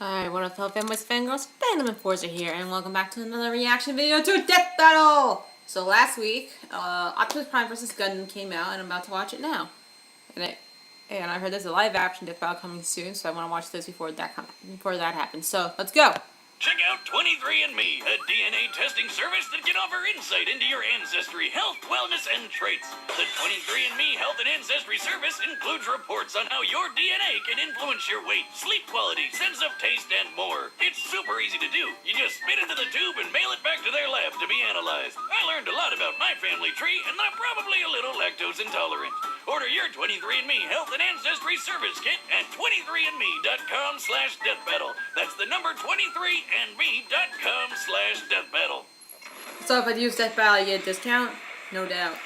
Alright, what up, fellow fanboys, fangirls, Fandom and Forza here, and welcome back to another reaction video to Death Battle! So last week, Optimus Prime vs. Gundam came out, and I'm about to watch it now. And I heard there's a live action Death Battle coming soon, so I want to watch this before that happens. So, let's go! Check out 23andMe, a DNA testing service that can offer insight into your ancestry, health, wellness, and traits. The 23andMe Health and Ancestry Service includes reports on how your DNA can influence your weight, sleep quality, sense of taste, and more. It's super easy to do. You just spit into the tube and mail it back to their lab to be analyzed. I learned a lot about my family tree, and I'm probably a little lactose intolerant. Order your 23andMe Health and Ancestry Service Kit at 23andme.com/deathbattle. That's the number 23andme.com/deathbattle. So if I use Death Battle, I get a discount? No doubt.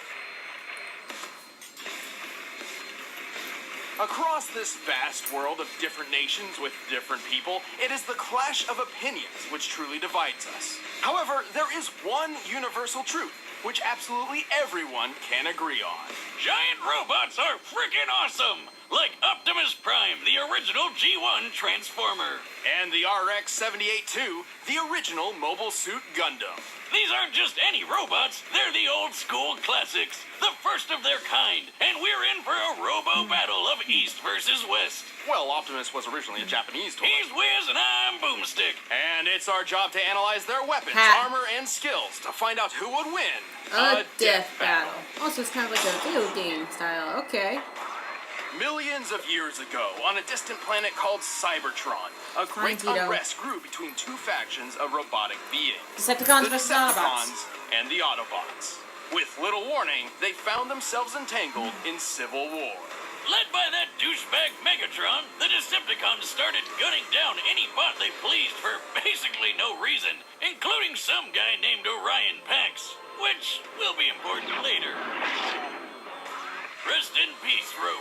Across this vast world of different nations with different people, it is the clash of opinions which truly divides us. However, there is one universal truth, which absolutely everyone can agree on. Giant robots are freaking awesome! Like Optimus Prime, the original G1 Transformer. And the RX-78-2, the original Mobile Suit Gundam. These aren't just any robots, they're the old school classics, the first of their kind, and we're in for a robo battle of East versus West. Well, Optimus was originally a Japanese toy. He's Wiz and I'm Boomstick. And it's our job to analyze their weapons, armor, and skills to find out who would win A Death Battle. Also, it's kind of like a video game style. Okay. Millions of years ago, on a distant planet called Cybertron, a great unrest grew between two factions of robotic beings. Decepticons the versus Decepticons and the Autobots. With little warning, they found themselves entangled in civil war. Led by that douchebag Megatron, the Decepticons started gunning down any bot they pleased for basically no reason, including some guy named Orion Pax, which will be important later. Rest in peace, Bro.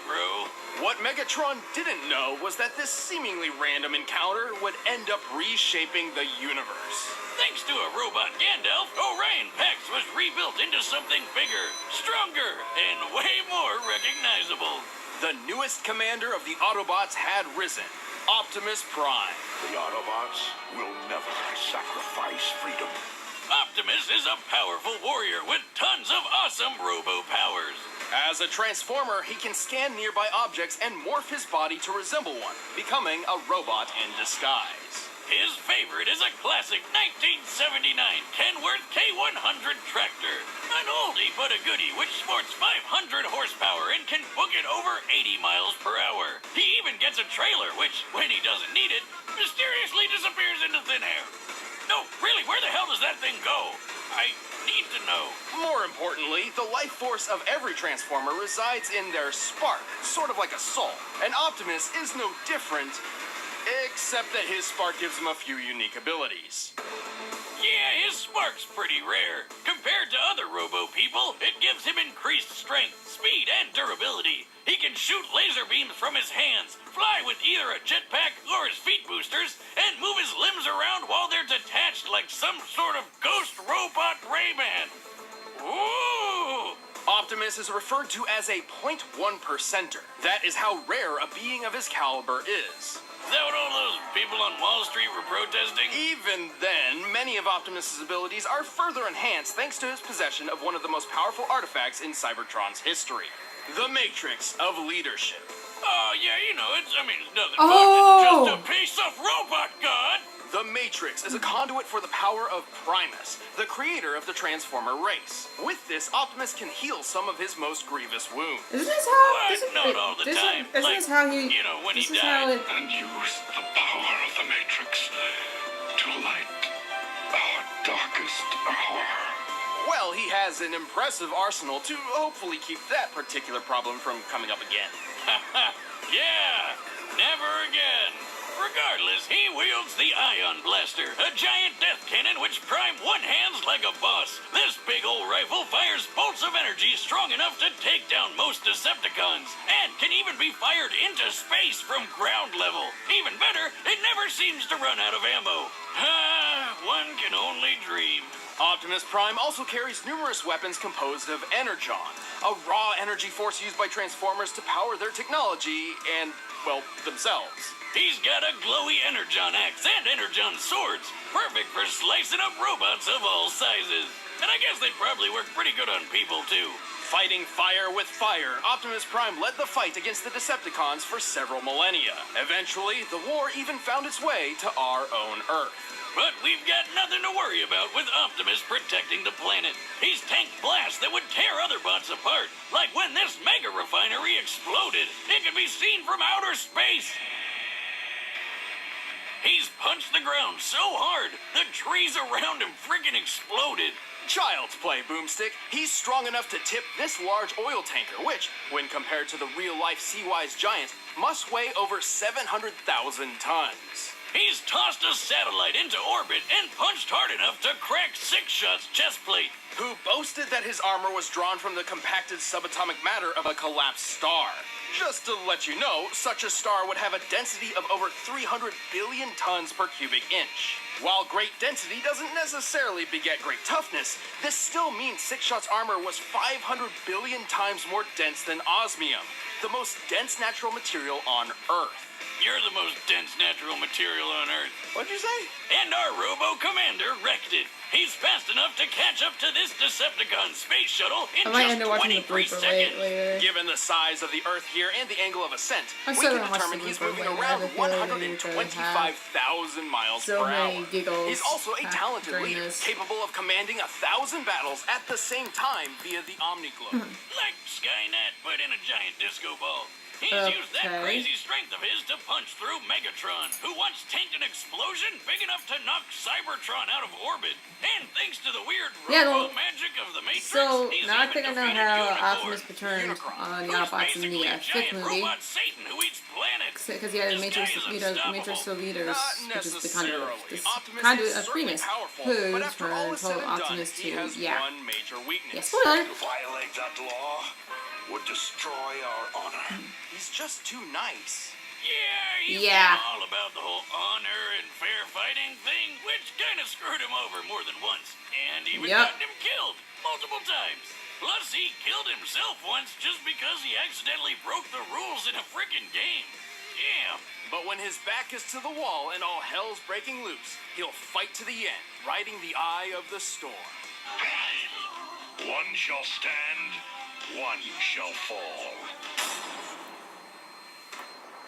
What Megatron didn't know was that this seemingly random encounter would end up reshaping the universe. Thanks to a robot Gandalf, Orion Pax was rebuilt into something bigger, stronger, and way more recognizable. The newest commander of the Autobots had risen, Optimus Prime. The Autobots will never sacrifice freedom. Optimus is a powerful warrior with tons of awesome robo-powers. As a Transformer, he can scan nearby objects and morph his body to resemble one, becoming a robot in disguise. His favorite is a classic 1979 Kenworth K100 tractor. An oldie but a goodie which sports 500 horsepower and can book it over 80 miles per hour. He even gets a trailer which, when he doesn't need it, mysteriously disappears into thin air. No, really, where the hell does that thing go? I need to know. More importantly, the life force of every Transformer resides in their spark, sort of like a soul. And Optimus is no different, except that his spark gives him a few unique abilities. Yeah, his spark's pretty rare. Compared to other robo-people, it gives him increased strength, speed, and durability. He can shoot laser beams from his hands, fly with either a jetpack or his feet boosters, and move his limbs around while they're detached like some sort of ghost robot Rayman. Ooh! Optimus is referred to as a 0.1%er. That is how rare a being of his caliber is. Is that what all those people on Wall Street were protesting? Even then, many of Optimus's abilities are further enhanced thanks to his possession of one of the most powerful artifacts in Cybertron's history. The Matrix of Leadership. Oh, yeah, you know, it's nothing but just a piece of robot god. The Matrix is a conduit for the power of Primus, the creator of the Transformer race. With this, Optimus can heal some of his most grievous wounds. Isn't this how... Not all the time. Isn't this how he... You know, when he died. And use the power of the Matrix to light our darkest hour. Well, he has an impressive arsenal to hopefully keep that particular problem from coming up again. Yeah, never again. Regardless, he wields the Ion Blaster, a giant death cannon which Prime one-hands like a boss. This big old rifle fires bolts of energy strong enough to take down most Decepticons, and can even be fired into space from ground level. Even better, it never seems to run out of ammo. One can only dream. Optimus Prime also carries numerous weapons composed of energon, a raw energy force used by Transformers to power their technology and, well, themselves. He's got a glowy energon axe and energon swords, perfect for slicing up robots of all sizes. And I guess they'd probably work pretty good on people, too. Fighting fire with fire, Optimus Prime led the fight against the Decepticons for several millennia. Eventually, the war even found its way to our own Earth. But we've got nothing to worry about with Optimus protecting the planet. He's tanked blasts that would tear other bots apart, like when this mega refinery exploded. It could be seen from outer space. He's punched the ground so hard, the trees around him freaking exploded. Child's play, Boomstick. He's strong enough to tip this large oil tanker, which, when compared to the real-life Sea-Wise giant, must weigh over 700,000 tons. He's tossed a satellite into orbit and punched hard enough to crack Six-Shot's chest plate. Who boasted that his armor was drawn from the compacted subatomic matter of a collapsed star. Just to let you know, such a star would have a density of over 300 billion tons per cubic inch. While great density doesn't necessarily beget great toughness, this still means Six-Shot's armor was 500 billion times more dense than osmium, the most dense natural material on Earth. You're the most dense natural material on Earth. What'd you say? And our robo-commander wrecked it. He's fast enough to catch up to this Decepticon space shuttle in I might end just up watching the 23 blooper seconds. later. Given the size of the Earth here and the angle of ascent, I'm we still can gonna watch determine the he's blooper moving later. I around have a feeling you're gonna have 125,000 miles so per many hour. giggles He's also a talented during leader, this. capable of commanding 1,000 battles at the same time via the Omniglobe. Like Skynet, but in a giant disco ball. He's used that Okay. crazy strength of his to punch through Megatron, who once tanked an explosion big enough to knock Cybertron out of orbit. And thanks to the weird Yeah, robo well, magic of the Matrix, So, he's now I even think I know defeated how Unicorn, Optimus returned on the who's Autobots in the basically a fifth giant movie. robot Satan who eats planets. Because he had This Matrix, guy is Matrix unstoppable. Leaders, Not which is the conduit, necessarily. Optimus conduit is of certainly Primus, powerful, who but after all turned is said total and done, Optimus he to, has yeah. one major weakness. Yeah, spoiler! To violate that law would destroy our honor. He's just too nice. Yeah, he's Yeah. all about the whole honor and fair fighting thing, which kind of screwed him over more than once, and even Yep. gotten him killed multiple times. Plus, he killed himself once just because he accidentally broke the rules in a freaking game. Damn. But when his back is to the wall and all hell's breaking loose, he'll fight to the end, riding the eye of the storm. One shall stand, one shall fall.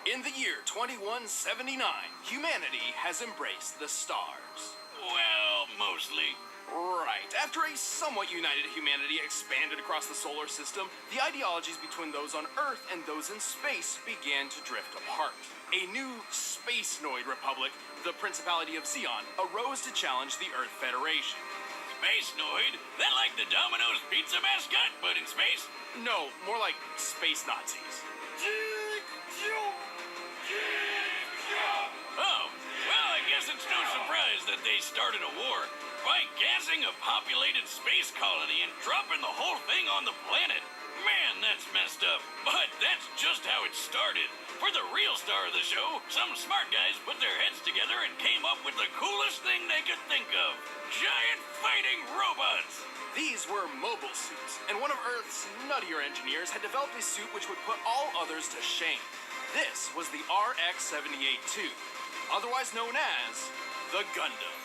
In the year 2179, humanity has embraced the stars. Well, mostly. Right. After a somewhat united humanity expanded across the solar system, the ideologies between those on Earth and those in space began to drift apart. A new space-noid republic, the Principality of Zeon, arose to challenge the Earth Federation. Space Noid? That like the Domino's pizza mascot, but in space? No, more like space Nazis. Oh, well, I guess it's no surprise that they started a war by gassing a populated space colony and dropping the whole thing on the planet. Man, that's messed up. But that's just how it started. For the real star of the show, some smart guys put their heads together and came up with the coolest thing they could think of. Giant fighting robots. These were mobile suits, and one of Earth's nuttier engineers had developed a suit which would put all others to shame. This was the RX-78-2, otherwise known as the Gundam.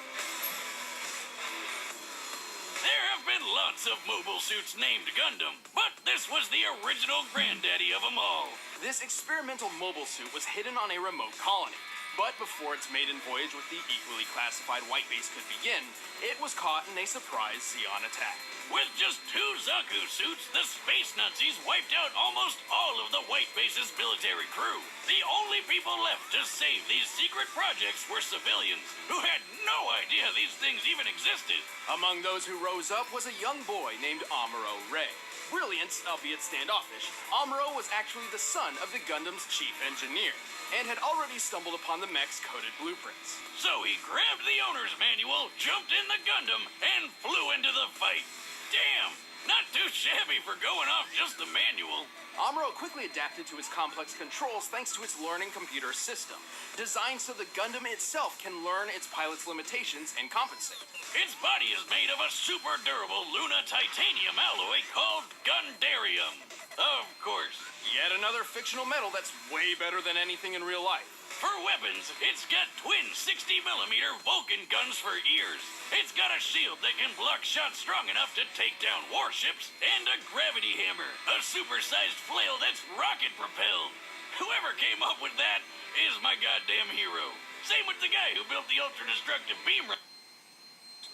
There have been lots of mobile suits named Gundam, but this was the original granddaddy of them all. This experimental mobile suit was hidden on a remote colony, but before its maiden voyage with the equally classified white base could begin, it was caught in a surprise Zeon attack. With just 2 Zaku suits, the space Nazis wiped out almost all of the white base's military crew. The only people left to save these secret projects were civilians, who had no idea these things even existed. Among those who rose up was a young boy named Amuro Ray. Brilliant, albeit standoffish, Amuro was actually the son of the Gundam's chief engineer, and had already stumbled upon the mech's coded blueprints. So he grabbed the owner's manual, jumped in the Gundam, and flew into the fight. Damn, not too shabby for going off just the manual. Amuro quickly adapted to its complex controls thanks to its learning computer system, designed so the Gundam itself can learn its pilot's limitations and compensate. Its body is made of a super durable Luna titanium alloy called Gundarium. Of course. Yet another fictional metal that's way better than anything in real life. For weapons, it's got twin 60mm Vulcan guns for ears. It's got a shield that can block shots strong enough to take down warships, and a gravity hammer, a supersized flail that's rocket-propelled. Whoever came up with that is my goddamn hero. Same with the guy who built the ultra-destructive beam rifle.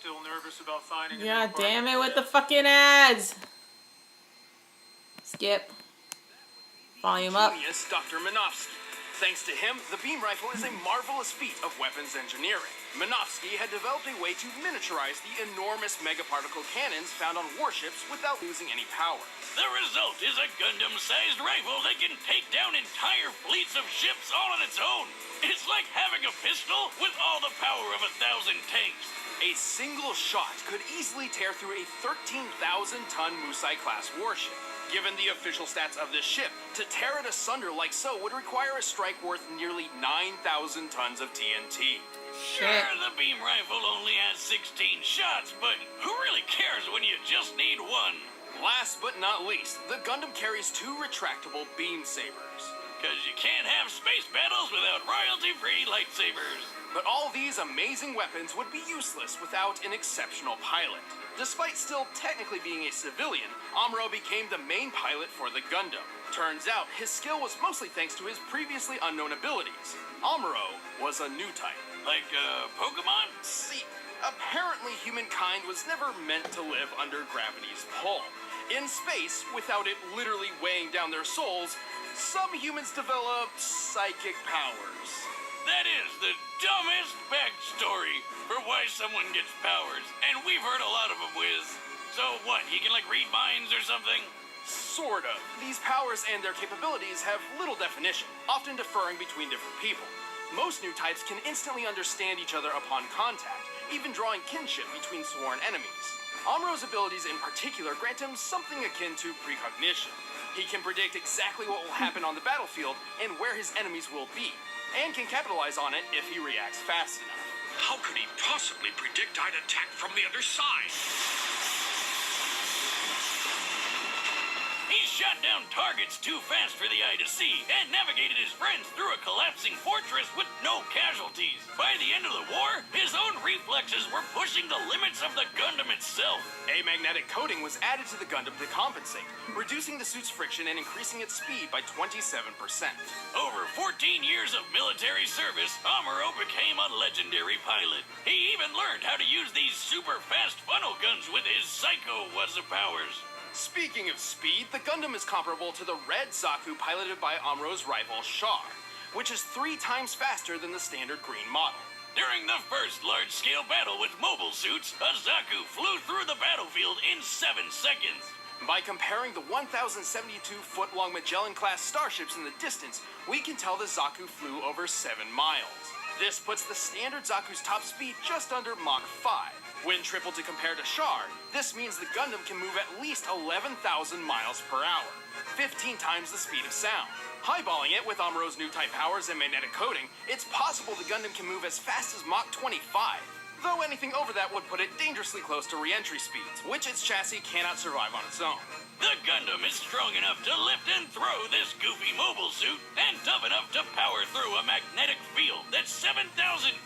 Still nervous about finding God damn it with the fucking ads. Skip. Volume up. Genius Dr. Minovsky. Thanks to him, the beam rifle is a marvelous feat of weapons engineering. Minovsky had developed a way to miniaturize the enormous megaparticle cannons found on warships without losing any power. The result is a Gundam-sized rifle that can take down entire fleets of ships all on its own. It's like having a pistol with all the power of 1,000 tanks. A single shot could easily tear through a 13,000-ton Musai-class warship. Given the official stats of this ship, to tear it asunder like so would require a strike worth nearly 9,000 tons of TNT. Sure, the beam rifle only has 16 shots, but who really cares when you just need one? Last but not least, the Gundam carries 2 retractable beam sabers. Because you can't have space battles without royalty-free lightsabers. But all these amazing weapons would be useless without an exceptional pilot. Despite still technically being a civilian, Amuro became the main pilot for the Gundam. Turns out, his skill was mostly thanks to his previously unknown abilities. Amuro was a new type. Like, Pokemon? See, apparently humankind was never meant to live under gravity's pull. In space, without it literally weighing down their souls, some humans develop psychic powers. That is the dumbest backstory for why someone gets powers, and we've heard a lot of them, Wiz. So what, he can like read minds or something? Sort of. These powers and their capabilities have little definition, often differing between different people. Most new types can instantly understand each other upon contact, even drawing kinship between sworn enemies. Amuro's abilities in particular grant him something akin to precognition. He can predict exactly what will happen on the battlefield and where his enemies will be, and can capitalize on it if he reacts fast enough. How could he possibly predict I'd attack from the other side? He shot down targets too fast for the eye to see and navigated his friends through a collapsing fortress with no casualties. By the end of the war, his own reflexes were pushing the limits of the Gundam itself. A magnetic coating was added to the Gundam to compensate, reducing the suit's friction and increasing its speed by 27%. Over 14 years of military service, Amuro became a legendary pilot. He even learned how to use these super fast funnel guns with his Psycho Wuzza powers. Speaking of speed, the Gundam is comparable to the red Zaku piloted by Amuro's rival Char, which is 3 times faster than the standard green model. During the first large-scale battle with mobile suits, a Zaku flew through the battlefield in 7 seconds. By comparing the 1,072-foot-long Magellan-class starships in the distance, we can tell the Zaku flew over 7 miles. This puts the standard Zaku's top speed just under Mach 5. When tripled to compare to Char, this means the Gundam can move at least 11,000 miles per hour, 15 times the speed of sound. Highballing it with Amuro's new type powers and magnetic coating, it's possible the Gundam can move as fast as Mach 25. Though anything over that would put it dangerously close to re-entry speeds, which its chassis cannot survive on its own. The Gundam is strong enough to lift and throw this goofy mobile suit, and tough enough to power through a magnetic field that's 7,200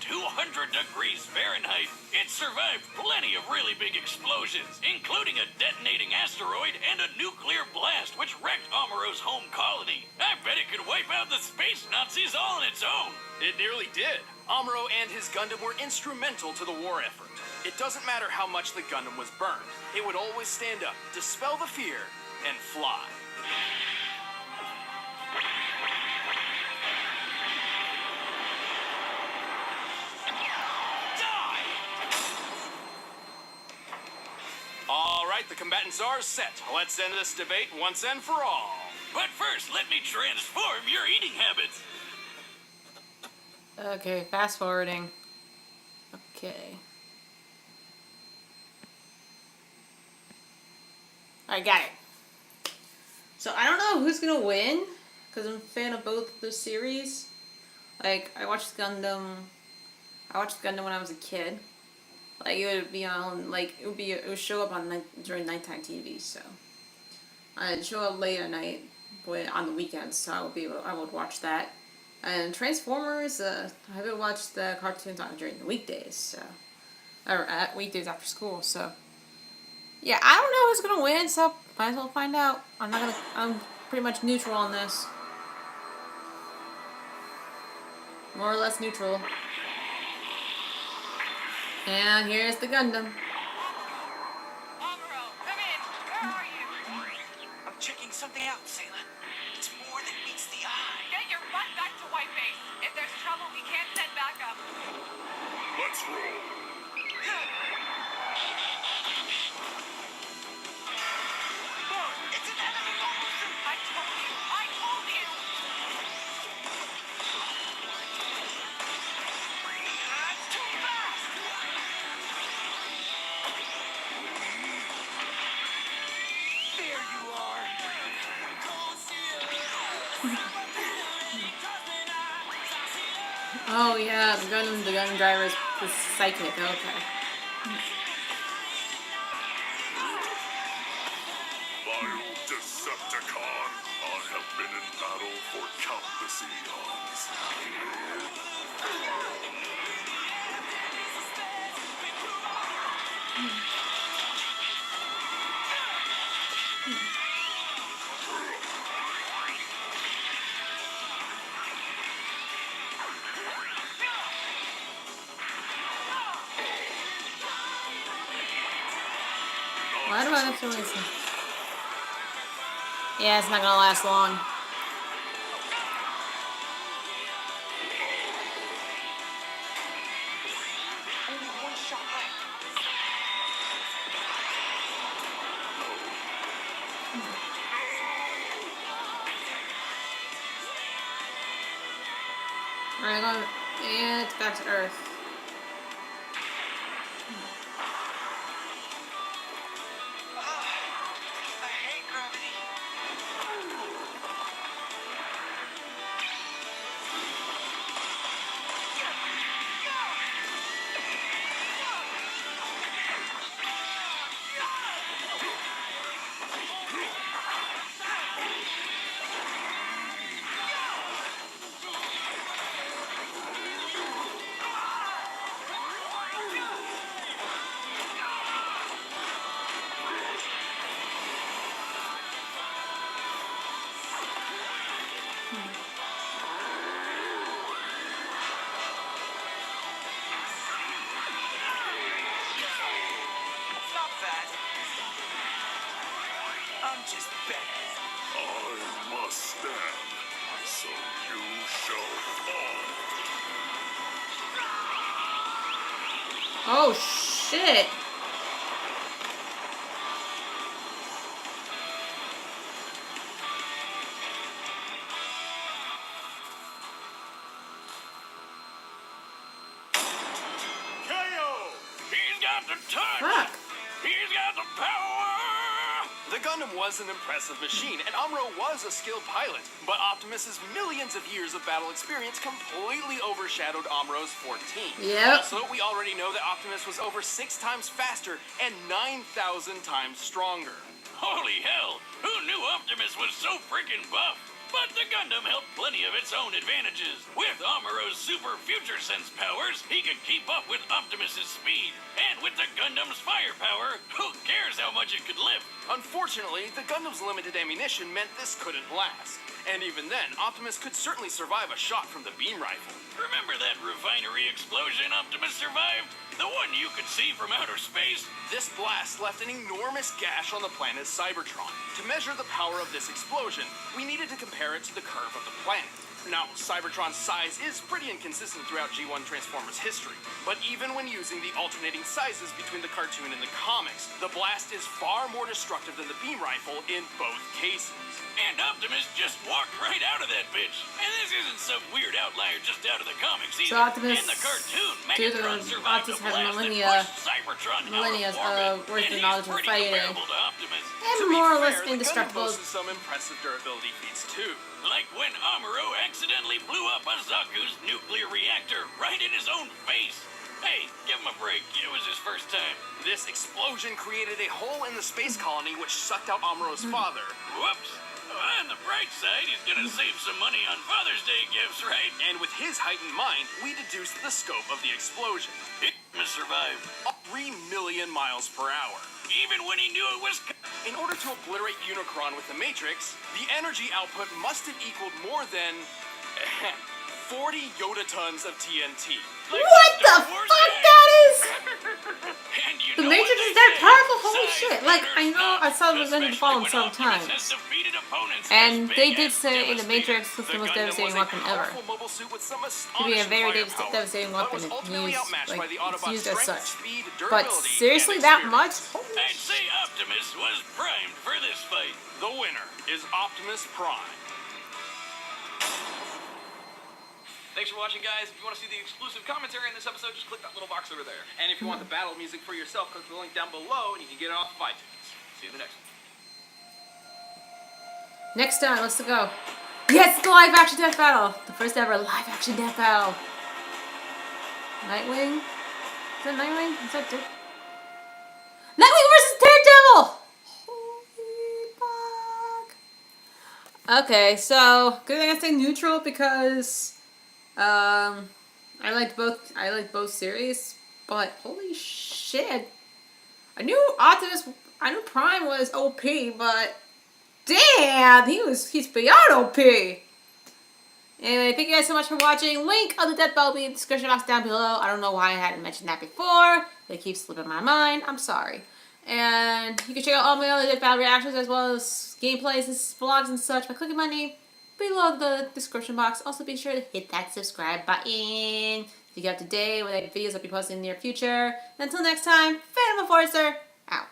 degrees Fahrenheit. It survived plenty of really big explosions, including a detonating asteroid and a nuclear blast which wrecked Amuro's home colony. I bet it could wipe out the space Nazis all on its own. It nearly did. Amuro and his Gundam were instrumental to the war effort. It doesn't matter how much the Gundam was burned. It would always stand up, dispel the fear, and fly. Die! All right, the combatants are set. Let's end this debate once and for all. But first, let me transform your eating habits. Okay, fast forwarding. Okay. Alright, got it. So I don't know who's gonna win, because I'm a fan of both the series. Like, I watched Gundam when I was a kid. Like, it would be on, like, it would show up on during nighttime TV, so. It'd show up late at night, on the weekends, so I would watch that. And Transformers, I would watch the cartoons during the weekdays, so. Or at weekdays after school, so. Yeah, I don't know who's gonna win, so might as well find out. I'm pretty much neutral on this. More or less neutral. And here's the Gundam. Amuro, come in. Where are you? I'm checking something out, Sayla. It's more than meets the eye. Get your butt back to White Base. If there's trouble, we can't send backup. Let's roll. It's an enemy monster! I told you. I told you. That's too fast! There you are. Oh yeah, the Gundam driver is psychic, okay. Vile Decepticon, I have been in battle for countless eons. Why do I have to listen? Yeah, it's not gonna last long. Only one shot left. Alright, and it's back to Earth. I hate gravity. Stop that. I'm just bad. I must stand, so you shall fall. Oh shit! KO! He's got the touch! Fuck! He's got the power! The Gundam was an impressive machine, and Amuro was a skilled pilot, but Optimus's millions of years of battle experience completely overshadowed Amuro's 14. Yep. Also, we already know that Optimus was over 6 times faster and 9,000 times stronger. Holy hell! Who knew Optimus was so freaking buff? But the Gundam held plenty of its own advantages. With Amuro's super future sense powers, he could keep up with Optimus's speed. And with the Gundam's firepower, who cares how much it could lift? Unfortunately, the Gundam's limited ammunition meant this couldn't last. And even then, Optimus could certainly survive a shot from the beam rifle. Remember that refinery explosion Optimus survived? The one you could see from outer space? This blast left an enormous gash on the planet Cybertron. To measure the power of this explosion, we needed to compare it to the curve of the planet. Now, Cybertron's size is pretty inconsistent throughout G1 Transformers history, but even when using the alternating sizes between the cartoon and the comics, the blast is far more destructive than the beam rifle in both cases. And Optimus just walked right out of that bitch. And this isn't some weird outlier just out of the comics either. So Optimus, in the cartoon, due to Megatron survived Optimus a has blast millennia that pushed Cybertron millennia out of orbit, of worth and and knowledge he's of pretty fighting. comparable to Optimus. And To be more or less fair, the Gundam indestructible. boasts some impressive durability feats too. Like when Amuro accidentally blew up Azaku's nuclear reactor right in his own face. Hey, give him a break. It was his first time. This explosion created a hole in the space colony which sucked out Amuro's father. Whoops. On the bright side, he's gonna save some money on Father's Day gifts, right? And with his heightened mind, we deduced the scope of the explosion. Optimus survived. 3 million miles per hour. Even when he knew it was In order to obliterate Unicron with the Matrix, the energy output must have equaled more than 40 yotatons of TNT. like What the Star fuck Wars that is? And you The know Matrix what is they that say, powerful? Holy size shit. Like, I matters know not, I saw it was going to follow him especially when several Optimus times. has defeated opponents And as they big did and say in the devastating. Matrix was the The most Gundam devastating was a weapon ever. powerful mobile suit with some To be a astonishing very firepower, devastating but weapon was and ultimately used, outmatched by like, the it's Autobots' used as strength, such. speed, But durability, seriously, and that much? experience. Holy I'd say Optimus was primed for this fight. The winner is Optimus Prime. Thanks for watching, guys. If you want to see the exclusive commentary in this episode, just click that little box over there. And if you want the battle music for yourself, click the link down below and you can get it off of iTunes. See you in the next one. Next time, let's go. Yes, the live action death battle. The first ever live action death battle. Nightwing? Is that Nightwing? Is that Nightwing versus Daredevil! Holy fuck. Okay, so good thing I say neutral because I liked both series, but holy shit. I knew Prime was OP, but damn, he's beyond OP. Anyway, thank you guys so much for watching. Link of the death battle will be in the description box down below. I don't know why I hadn't mentioned that before. It keeps slipping my mind. I'm sorry. And you can check out all my other death battle reactions as well as gameplays and vlogs and such by clicking my name below the description box. Also be sure to hit that subscribe button to get up to date with videos I'll be posting in the near future. And until next time, Phantom Enforcer, out.